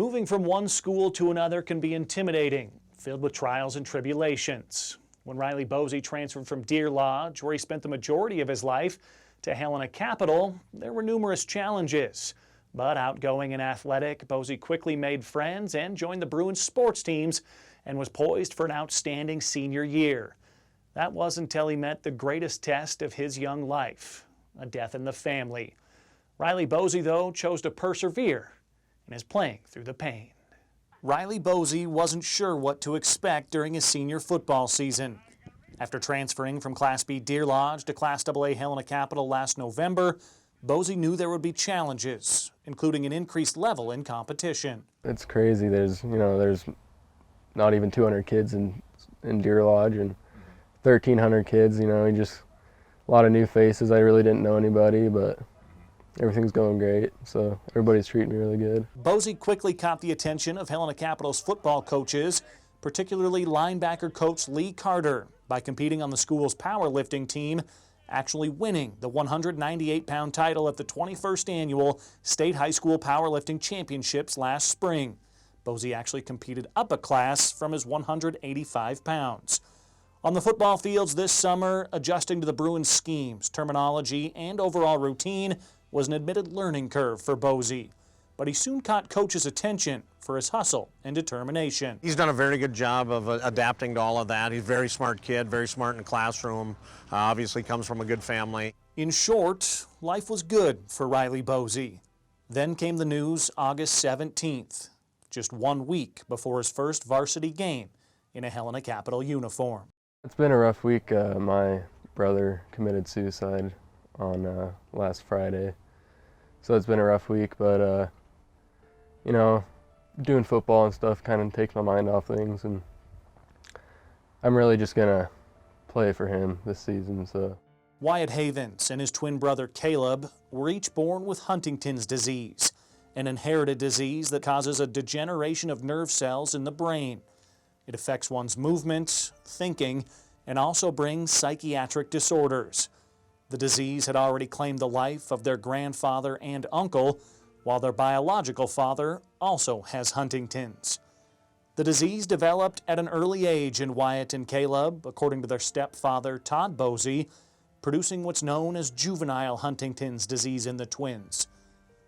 Moving from one school to another can be intimidating, filled with trials and tribulations. When Riley Boese transferred from Deer Lodge, where he spent the majority of his life, to Helena Capital, there were numerous challenges. But outgoing and athletic, Boese quickly made friends and joined the Bruins sports teams and was poised for an outstanding senior year. That was until he met the greatest test of his young life, a death in the family. Riley Boese, though, chose to persevere and is playing through the pain. Riley Boese wasn't sure what to expect during his senior football season. After transferring from Class B Deer Lodge to Class AA Helena Capital last November, Boese knew there would be challenges, including an increased level in competition. It's crazy. There's not even 200 kids in Deer Lodge and 1,300 kids. Just a lot of new faces. I really didn't know anybody, but everything's going great, so everybody's treating me really good. Boese quickly caught the attention of Helena Capital's football coaches, particularly linebacker coach Lee Carter, by competing on the school's powerlifting team, actually winning the 198-pound title at the 21st Annual State High School Powerlifting Championships last spring. Boese actually competed up a class from his 185 pounds. On the football fields this summer, adjusting to the Bruins' schemes, terminology, and overall routine was an admitted learning curve for Boese, but he soon caught coach's attention for his hustle and determination. He's done a very good job of adapting to all of that. He's a very smart kid, very smart in the classroom, obviously comes from a good family. In short, life was good for Riley Boese. Then came the news August 17th, just 1 week before his first varsity game in a Helena Capital uniform. It's been a rough week. My brother committed suicide on last Friday. So it's been a rough week, but doing football and stuff kind of takes my mind off things, and I'm really just gonna play for him this season. So Wyatt Havens and his twin brother Caleb were each born with Huntington's disease, an inherited disease that causes a degeneration of nerve cells in the brain. It affects one's movement, thinking, and also brings psychiatric disorders. The disease had already claimed the life of their grandfather and uncle, while their biological father also has Huntington's. The disease developed at an early age in Wyatt and Caleb, according to their stepfather, Todd Boese, producing what's known as juvenile Huntington's disease in the twins.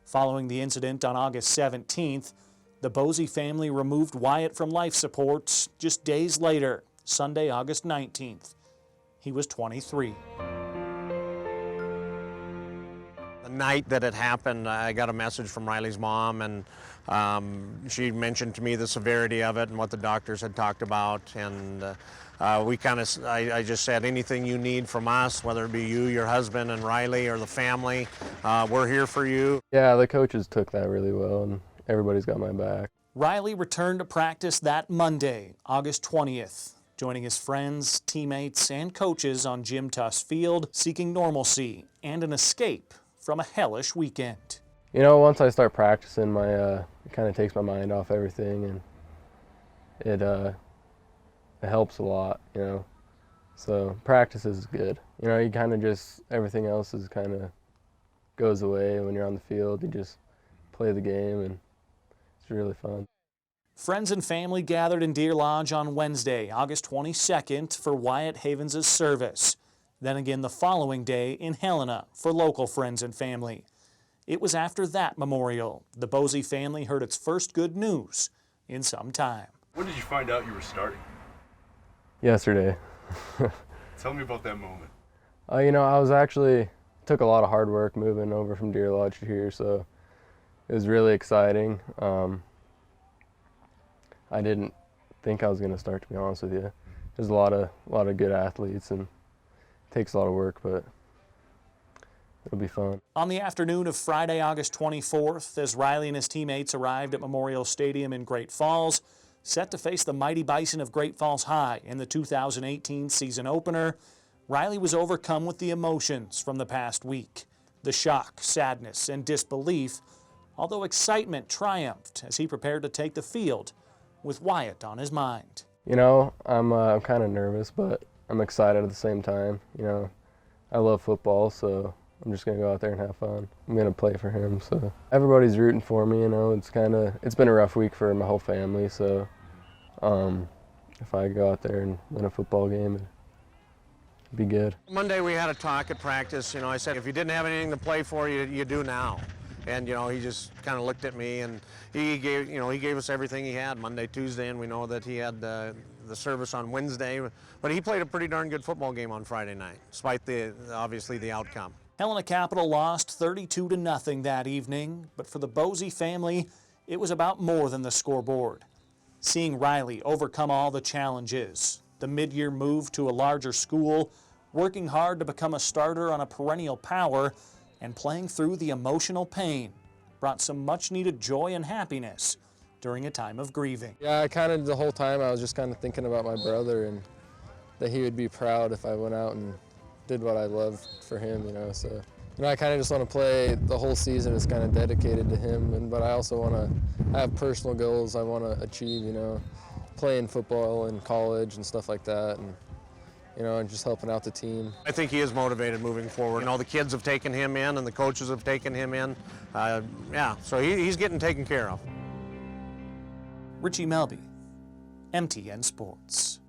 Following the incident on August 17th, the Boese family removed Wyatt from life support just days later, Sunday, August 19th. He was 23. The night that it happened, I got a message from Riley's mom, and she mentioned to me the severity of it and what the doctors had talked about, and I just said, anything you need from us, whether it be you, your husband, and Riley, or the family, we're here for you. Yeah, the coaches took that really well, and everybody's got my back. Riley returned to practice that Monday, August 20th, joining his friends, teammates, and coaches on Jim Tuss Field, seeking normalcy and an escape from a hellish weekend. Once I start practicing, it kind of takes my mind off everything, and it helps a lot, So practice is good. You kind of just, everything else is kind of goes away when you're on the field. You just play the game, and it's really fun. Friends and family gathered in Deer Lodge on Wednesday, August 22nd, for Wyatt Havens' service. Then again the following day in Helena for local friends and family. It was after that memorial the Boese family heard its first good news in some time. When did you find out you were starting? Yesterday. Tell me about that moment. I was took a lot of hard work moving over from Deer Lodge to here, so it was really exciting. I didn't think I was going to start, to be honest with you. There's a lot of good athletes, and it takes a lot of work, but it'll be fun. On the afternoon of Friday, August 24th, as Riley and his teammates arrived at Memorial Stadium in Great Falls, set to face the mighty Bison of Great Falls High in the 2018 season opener, Riley was overcome with the emotions from the past week. The shock, sadness, and disbelief, although excitement triumphed as he prepared to take the field with Wyatt on his mind. I'm kind of nervous, but I'm excited at the same time. I love football, so I'm just gonna go out there and have fun. I'm gonna play for him, so everybody's rooting for me. You know, it's been a rough week for my whole family. So if I go out there and win a football game, it'd be good. Monday we had a talk at practice. You know, I said, if you didn't have anything to play for, you do now. And, you know, he just kind of looked at me, and he gave us everything he had Monday, Tuesday, and we know that he had the service on Wednesday. But he played a pretty darn good football game on Friday night, despite obviously the outcome. Helena Capital lost 32-0 that evening, but for the Boese family, it was about more than the scoreboard. Seeing Riley overcome all the challenges, the mid-year move to a larger school, working hard to become a starter on a perennial power, and playing through the emotional pain brought some much-needed joy and happiness during a time of grieving. Yeah, the whole time I was just kind of thinking about my brother and that he would be proud if I went out and did what I loved for him, you know. So, you know, I kind of just want to play the whole season is kind of dedicated to him, but I also want to have personal goals I want to achieve, you know, playing football in college and stuff like that, and you know, and just helping out the team. I think he is motivated moving forward. You know, the kids have taken him in and the coaches have taken him in. Yeah, so he's getting taken care of. Richie Melby, MTN Sports.